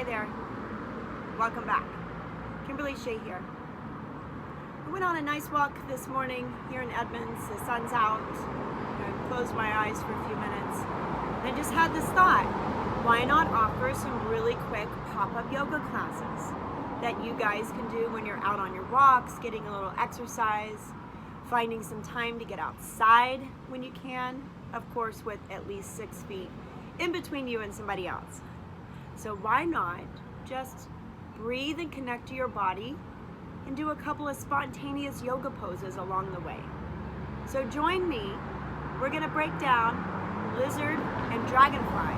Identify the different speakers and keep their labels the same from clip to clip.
Speaker 1: Hi there. Welcome back. Kimberly Shea here. I went on a nice walk this morning here in Edmonds. The sun's out. I closed my eyes for a few minutes. And I just had this thought. Why not offer some really quick pop-up yoga classes that you guys can do when you're out on your walks, getting a little exercise, finding some time to get outside when you can, of course with at least 6 feet in between you and somebody else. So why not just breathe and connect to your body and do a couple of spontaneous yoga poses along the way. So join me. We're going to break down lizard and dragonfly.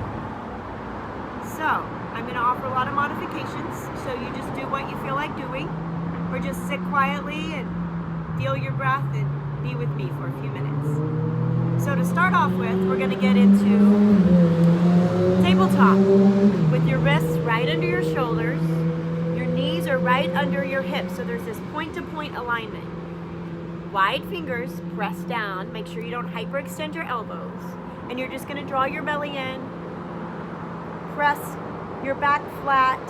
Speaker 1: So I'm going to offer a lot of modifications. So you just do what you feel like doing, or just sit quietly and feel your breath and be with me for a few minutes. So to start off with, we're going to get into tabletop with your wrists right under your shoulders. Your knees are right under your hips, so there's this point-to-point alignment. Wide fingers press down. Make sure you don't hyperextend your elbows. And you're just going to draw your belly in. Press your back flat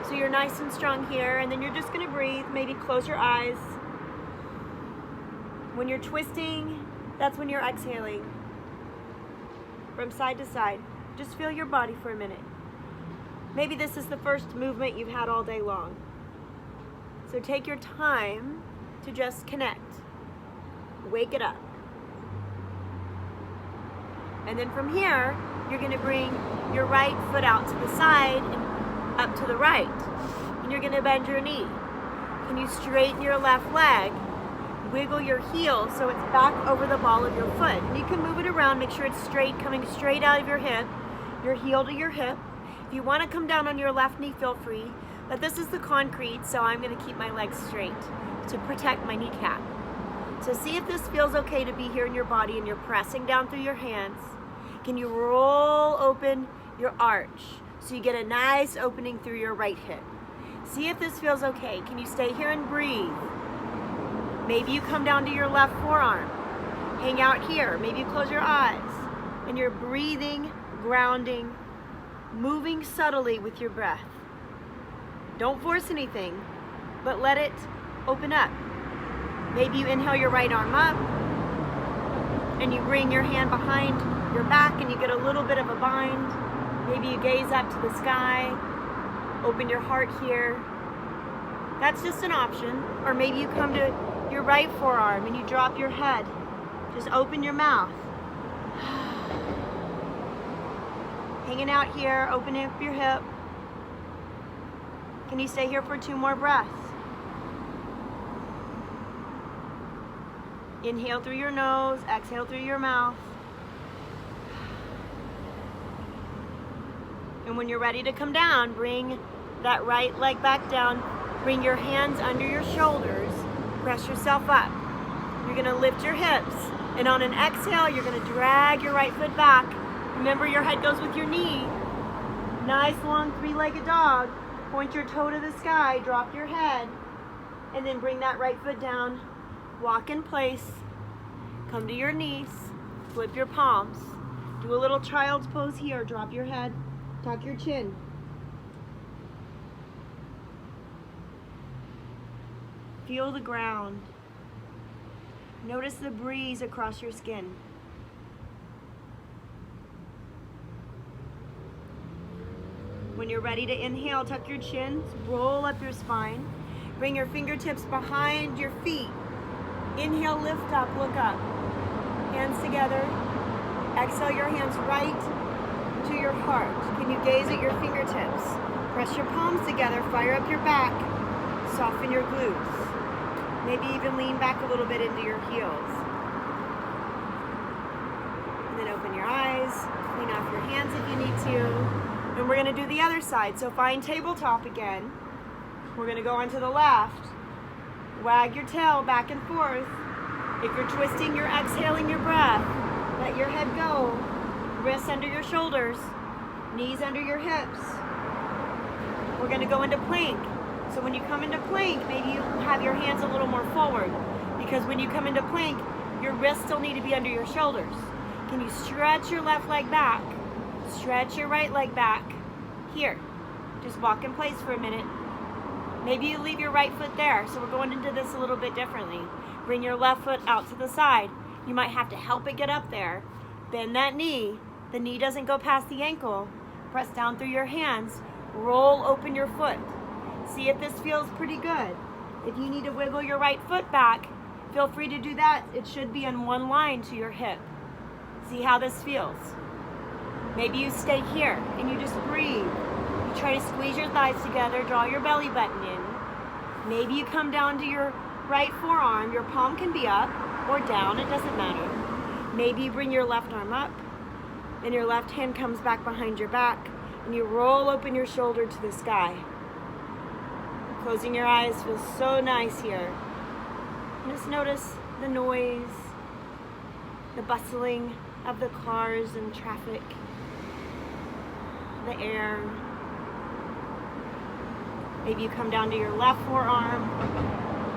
Speaker 1: so you're nice and strong here. And then you're just going to breathe. Maybe close your eyes. When you're twisting, that's when you're exhaling. From side to side. Just feel your body for a minute. Maybe this is the first movement you've had all day long. So take your time to just connect. Wake it up. And then from here, you're going to bring your right foot out to the side and up to the right. And you're going to bend your knee. Can you straighten your left leg? Wiggle your heel so it's back over the ball of your foot. And you can move it around, make sure it's straight, coming straight out of your hip, your heel to your hip. If you want to come down on your left knee, feel free. But this is the concrete, so I'm going to keep my legs straight to protect my kneecap. So see if this feels okay to be here in your body and you're pressing down through your hands. Can you roll open your arch so you get a nice opening through your right hip? See if this feels okay. Can you stay here and breathe? Maybe you come down to your left forearm. Hang out here. Maybe you close your eyes. And you're breathing, grounding, moving subtly with your breath. Don't force anything, but let it open up. Maybe you inhale your right arm up, and you bring your hand behind your back, and you get a little bit of a bind. Maybe you gaze up to the sky, open your heart here. That's just an option. Or maybe you come to your right forearm and you drop your head. Just open your mouth. Hanging out here, open up your hip. Can you stay here for 2 more breaths? Inhale through your nose, exhale through your mouth. And when you're ready to come down, bring that right leg back down. Bring your hands under your shoulders. Press yourself up. You're going to lift your hips. And on an exhale, you're going to drag your right foot back. Remember, your head goes with your knee. Nice long 3-legged dog. Point your toe to the sky, drop your head, and then bring that right foot down. Walk in place. Come to your knees. Flip your palms. Do a little child's pose here. Drop your head. Tuck your chin. Feel the ground. Notice the breeze across your skin. When you're ready to inhale, tuck your chin, roll up your spine. Bring your fingertips behind your feet. Inhale, lift up, look up. Hands together. Exhale your hands right to your heart. Can you gaze at your fingertips? Press your palms together, fire up your back. Soften your glutes. Maybe even lean back a little bit into your heels. And then open your eyes. Clean off your hands if you need to. And we're going to do the other side. So find tabletop again. We're going to go onto the left. Wag your tail back and forth. If you're twisting, you're exhaling your breath. Let your head go. Wrists under your shoulders. Knees under your hips. We're going to go into plank. So when you come into plank, maybe you have your hands a little more forward. Because when you come into plank, your wrists still need to be under your shoulders. Can you stretch your left leg back? Stretch your right leg back. Here. Just walk in place for a minute. Maybe you leave your right foot there. So we're going into this a little bit differently. Bring your left foot out to the side. You might have to help it get up there. Bend that knee. The knee doesn't go past the ankle. Press down through your hands. Roll open your foot. See if this feels pretty good. If you need to wiggle your right foot back, feel free to do that. It should be in one line to your hip. See how this feels. Maybe you stay here and you just breathe. You try to squeeze your thighs together, draw your belly button in. Maybe you come down to your right forearm. Your palm can be up or down, it doesn't matter. Maybe you bring your left arm up and your left hand comes back behind your back and you roll open your shoulder to the sky. Closing your eyes feels so nice here. Just notice the noise, the bustling of the cars and traffic, the air. Maybe you come down to your left forearm,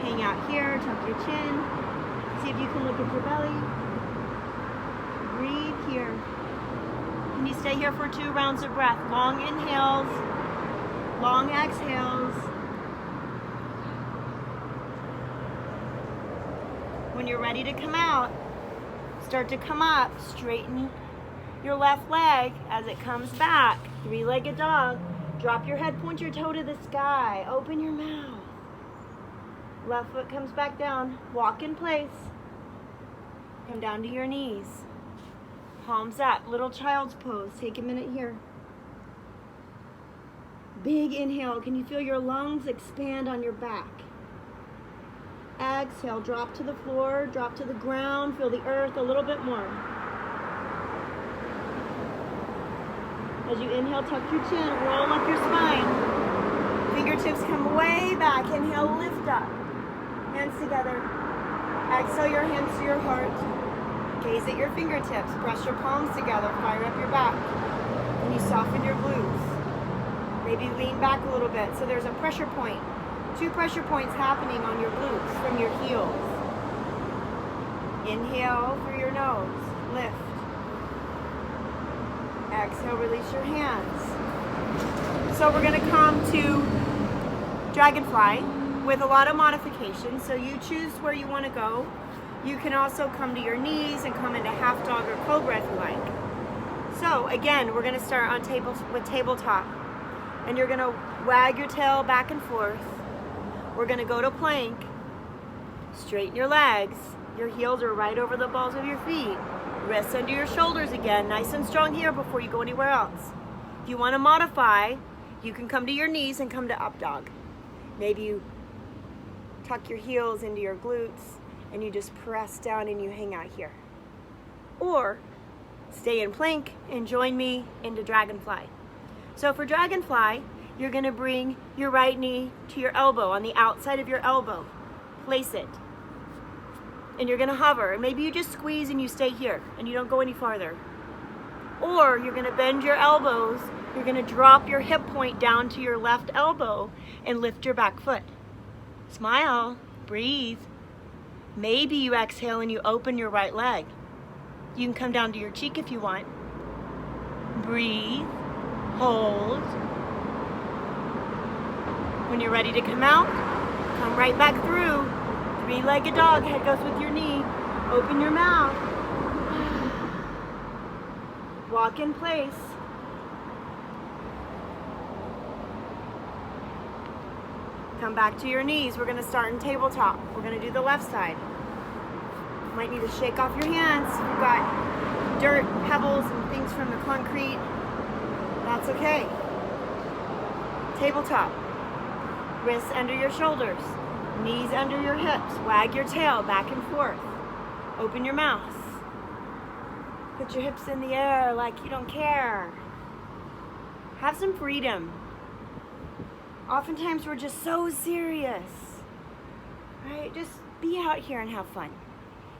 Speaker 1: hang out here, tuck your chin. See if you can look at your belly. Breathe here. Can you stay here for 2 rounds of breath? Long inhales, long exhales. When you're ready to come out, start to come up, straighten your left leg as it comes back. 3-legged dog. Drop your head, point your toe to the sky. Open your mouth. Left foot comes back down. Walk in place. Come down to your knees. Palms up, little child's pose. Take a minute here. Big inhale. Can you feel your lungs expand on your back? Exhale, drop to the floor, drop to the ground, feel the earth a little bit more. As you inhale, tuck your chin, roll up your spine. Fingertips come way back. Inhale, lift up. Hands together. Exhale your hands to your heart. Gaze at your fingertips. Press your palms together. Fire up your back. And you soften your glutes. Maybe lean back a little bit so there's a pressure point. 2 pressure points happening on your glutes from your heels. Inhale through your nose. Lift. Exhale, release your hands. So we're going to come to Dragonfly with a lot of modifications. So you choose where you want to go. You can also come to your knees and come into half dog or cobra if you like. So again, we're going to start on tabletop. And you're going to wag your tail back and forth. We're going to go to plank. Straighten your legs. Your heels are right over the balls of your feet. Wrists under your shoulders again. Nice and strong here before you go anywhere else. If you want to modify, you can come to your knees and come to up dog. Maybe you tuck your heels into your glutes and you just press down and you hang out here. Or stay in plank and join me into Dragonfly. So for Dragonfly, you're going to bring your right knee to your elbow, on the outside of your elbow. Place it. And you're going to hover. And maybe you just squeeze and you stay here and you don't go any farther. Or you're going to bend your elbows. You're going to drop your hip point down to your left elbow and lift your back foot. Smile. Breathe. Maybe you exhale and you open your right leg. You can come down to your cheek if you want. Breathe. Hold. When you're ready to come out, come right back through. 3-legged dog, head goes with your knee. Open your mouth. Walk in place. Come back to your knees. We're going to start in tabletop. We're going to do the left side. Might need to shake off your hands. You've got dirt, pebbles, and things from the concrete. That's okay. Tabletop. Wrists under your shoulders, knees under your hips. Wag your tail back and forth. Open your mouth. Put your hips in the air like you don't care. Have some freedom. Oftentimes we're just so serious. Right? Just be out here and have fun.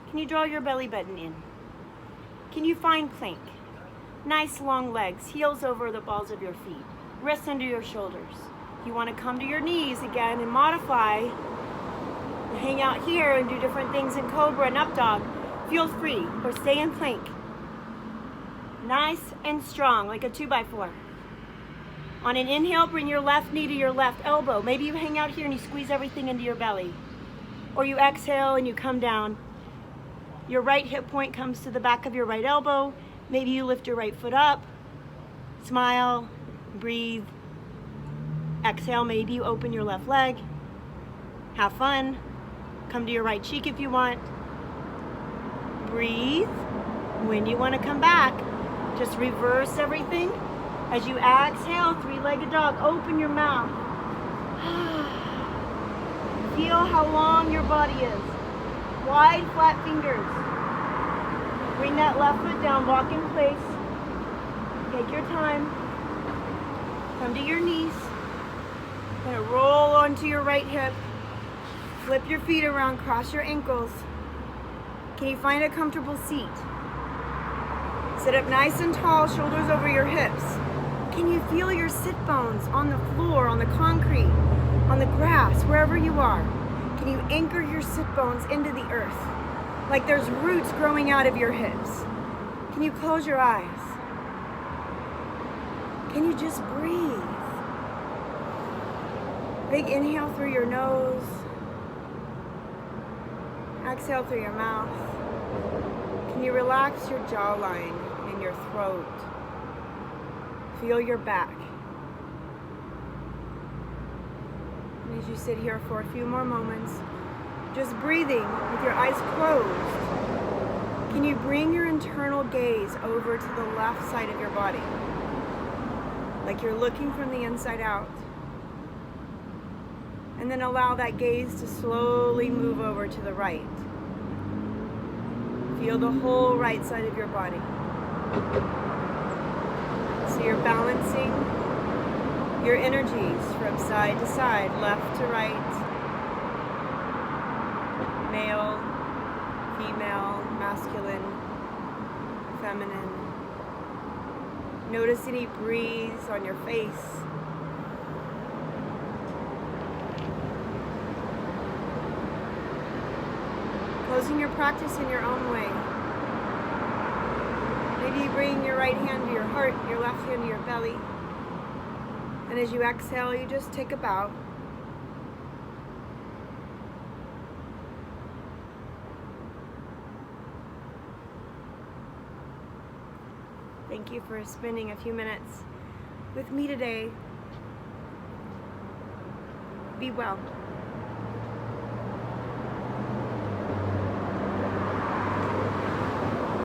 Speaker 1: Can you draw your belly button in? Can you find plank? Nice long legs, heels over the balls of your feet. Wrists under your shoulders. If you want to come to your knees again and modify, and hang out here and do different things in cobra and up dog, feel free, or stay in plank. Nice and strong, like a 2x4. On an inhale, bring your left knee to your left elbow. Maybe you hang out here and you squeeze everything into your belly. Or you exhale and you come down. Your right hip point comes to the back of your right elbow. Maybe you lift your right foot up. Smile, breathe. Exhale, maybe you open your left leg. Have fun. Come to your right cheek if you want. Breathe. When you want to come back, just reverse everything. As you exhale, three-legged dog, open your mouth. Feel how long your body is. Wide, flat fingers. Bring that left foot down, walk in place. Take your time. Come to your knees. Gonna roll onto your right hip. Flip your feet around, cross your ankles. Can you find a comfortable seat? Sit up nice and tall, shoulders over your hips. Can you feel your sit bones on the floor, on the concrete, on the grass, wherever you are? Can you anchor your sit bones into the earth? Like there's roots growing out of your hips. Can you close your eyes? Can you just breathe? Big inhale through your nose. Exhale through your mouth. Can you relax your jawline and your throat? Feel your back. And as you sit here for a few more moments, just breathing with your eyes closed, can you bring your internal gaze over to the left side of your body? Like you're looking from the inside out. And then allow that gaze to slowly move over to the right. Feel the whole right side of your body. So you're balancing your energies from side to side, left to right, male, female, masculine, feminine. Notice any breeze on your face. Closing your practice in your own way. Maybe you bring your right hand to your heart, your left hand to your belly. And as you exhale, you just take a bow. Thank you for spending a few minutes with me today. Be well.